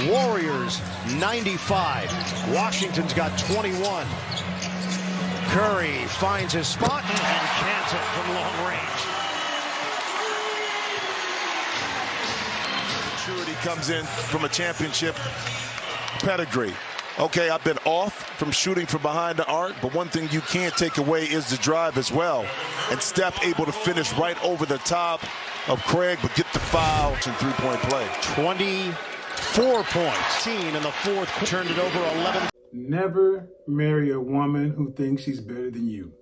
Warriors 95. Washington's got 21. Curry finds his spot and cans it from long range. Maturity comes in from a championship pedigree. Okay, I've been off from shooting from behind the arc, but one thing you can't take away is the drive as well. And Steph able to finish right over the top of Craig, but get the foul in three-point play. 24 points. Seen in the fourth, turned it over 11. Never marry a woman who thinks she's better than you.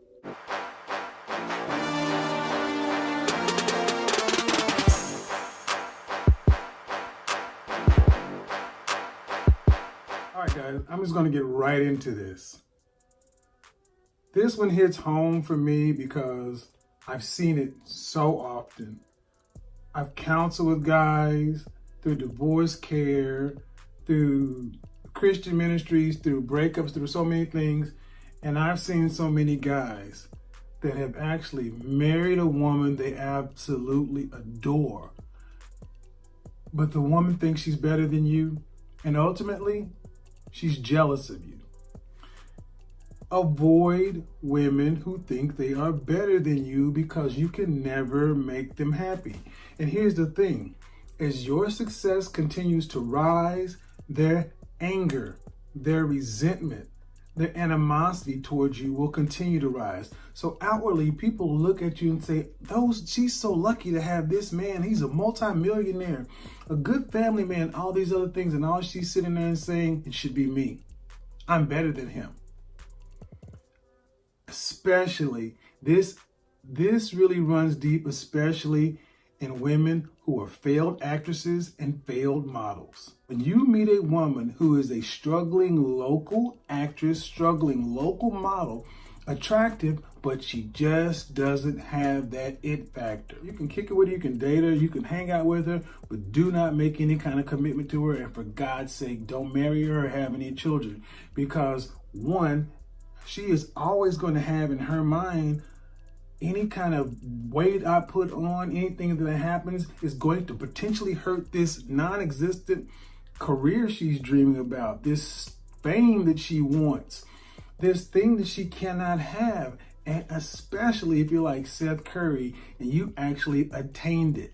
All right, guys, I'm just going to get right into this. This one hits home for me because I've seen it so often. I've counseled with guys through divorce care, through Christian ministries, through breakups, through so many things. And I've seen so many guys that have actually married a woman they absolutely adore. But the woman thinks she's better than you. And ultimately, she's jealous of you. Avoid women who think they are better than you because you can never make them happy. And here's the thing. As your success continues to rise, their anger, their resentment, their animosity towards you will continue to rise. So outwardly, people look at you and say, she's so lucky to have this man. He's a multimillionaire, a good family man, all these other things. And all she's sitting there and saying, it should be me. I'm better than him. Especially, this really runs deep, especially in women who are failed actresses and failed models. When you meet a woman who is a struggling local actress, struggling local model, attractive, but she just doesn't have that it factor. You can kick it with her, you can date her, you can hang out with her, but do not make any kind of commitment to her. And for God's sake, don't marry her or have any children. Because one, she is always going to have in her mind any kind of weight I put on, anything that happens is going to potentially hurt this non-existent career she's dreaming about, this fame that she wants, this thing that she cannot have. And especially if you're like Seth Curry and you actually attained it.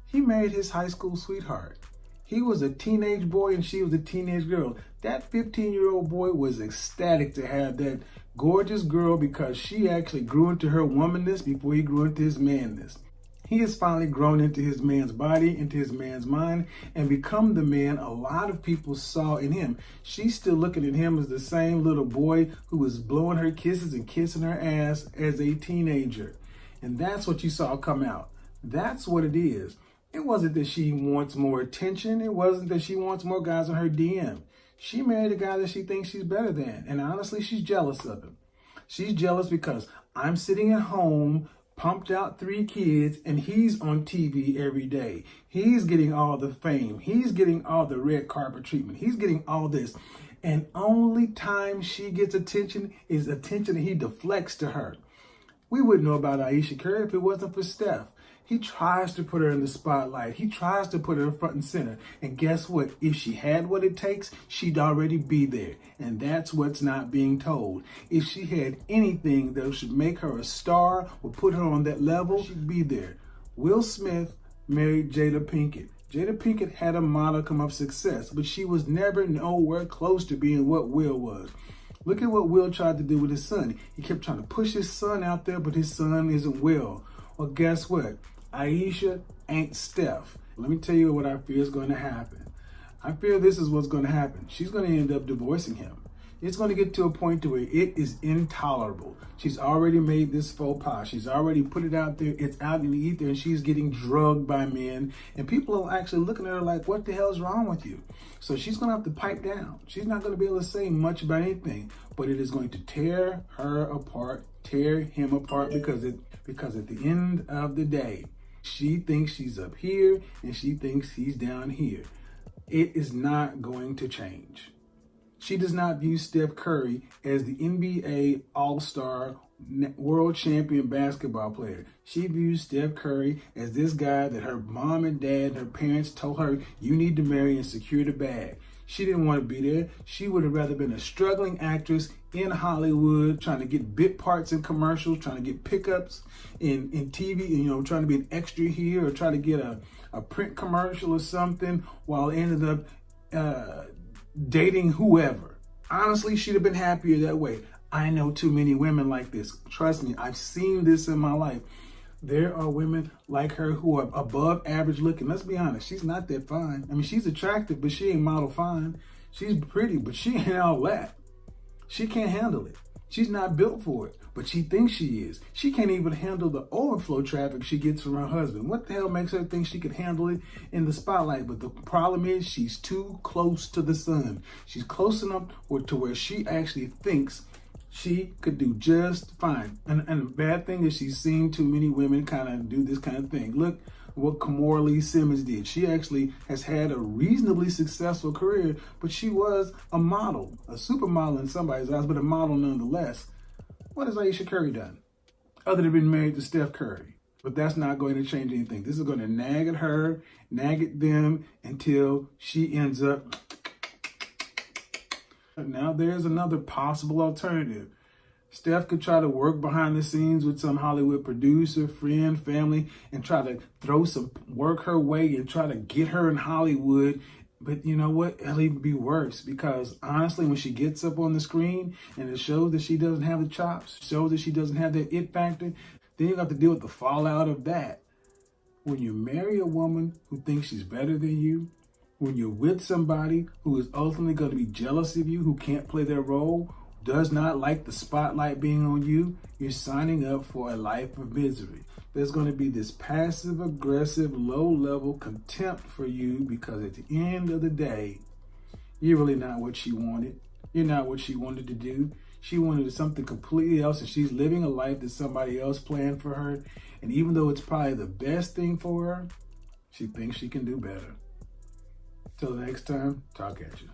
He married his high school sweetheart. He was a teenage boy and she was a teenage girl. That 15-year-old boy was ecstatic to have that gorgeous girl because she actually grew into her womanness before he grew into his manness. He has finally grown into his man's body, into his man's mind, and become the man a lot of people saw in him. She's still looking at him as the same little boy who was blowing her kisses and kissing her ass as a teenager. And that's what you saw come out. That's what it is. It wasn't that she wants more attention. It wasn't that she wants more guys on her DM. She married a guy that she thinks she's better than. And honestly, she's jealous of him. She's jealous because I'm sitting at home, pumped out 3 kids, and he's on TV every day. He's getting all the fame. He's getting all the red carpet treatment. He's getting all this. And only time she gets attention is attention that he deflects to her. We wouldn't know about Ayesha Curry if it wasn't for Steph. He tries to put her in the spotlight. He tries to put her front and center. And guess what? If she had what it takes, she'd already be there. And that's what's not being told. If she had anything that should make her a star or put her on that level, she'd be there. Will Smith married Jada Pinkett. Jada Pinkett had a modicum of success, but she was never nowhere close to being what Will was. Look at what Will tried to do with his son. He kept trying to push his son out there, but his son isn't Will. Well, guess what? Ayesha ain't Steph. Let me tell you what I fear is going to happen. I fear this is what's going to happen. She's going to end up divorcing him. It's going to get to a point to where it is intolerable. She's already made this faux pas. She's already put it out there. It's out in the ether, and she's getting drugged by men. And people are actually looking at her like, what the hell is wrong with you? So she's going to have to pipe down. She's not going to be able to say much about anything, but it is going to tear her apart, tear him apart, because at the end of the day, she thinks she's up here and she thinks he's down here. It is not going to change. She does not view Steph Curry as the NBA All-Star world champion basketball player. She views Steph Curry as this guy that her mom and dad and her parents told her, you need to marry and secure the bag. She didn't want to be there. She would have rather been a struggling actress in Hollywood, trying to get bit parts in commercials, trying to get pickups in TV, you know, trying to be an extra here or try to get a print commercial or something, while ended up dating whoever. Honestly, she'd have been happier that way. I know too many women like this. Trust me, I've seen this in my life. There are women like her who are above average looking. Let's be honest, she's not that fine. I mean, she's attractive, but she ain't model fine. She's pretty, but she ain't all that. She can't handle it. She's not built for it, but she thinks she is. She can't even handle the overflow traffic she gets from her husband. What the hell makes her think she could handle it in the spotlight? But the problem is she's too close to the sun. She's close enough to where she actually thinks she could do just fine. And the bad thing is she's seen too many women kind of do this kind of thing. Look what Kamora Lee Simmons did. She actually has had a reasonably successful career, but she was a model, a supermodel in somebody's eyes, but a model nonetheless. What has Ayesha Curry done? Other than being married to Steph Curry. But that's not going to change anything. This is going to nag at her, nag at them until she ends up. Now there's another possible alternative. Steph could try to work behind the scenes with some Hollywood producer, friend, family, and try to throw some work her way and try to get her in Hollywood. But you know what? It'll even be worse, because honestly, when she gets up on the screen and it shows that she doesn't have the chops, shows that she doesn't have that it factor, then you have to deal with the fallout of that. When you marry a woman who thinks she's better than you, when you're with somebody who is ultimately going to be jealous of you, who can't play their role, does not like the spotlight being on you, you're signing up for a life of misery. There's going to be this passive-aggressive, low-level contempt for you, because at the end of the day, you're really not what she wanted. You're not what she wanted to do. She wanted something completely else, and she's living a life that somebody else planned for her. And even though it's probably the best thing for her, she thinks she can do better. Till next time, talk at you.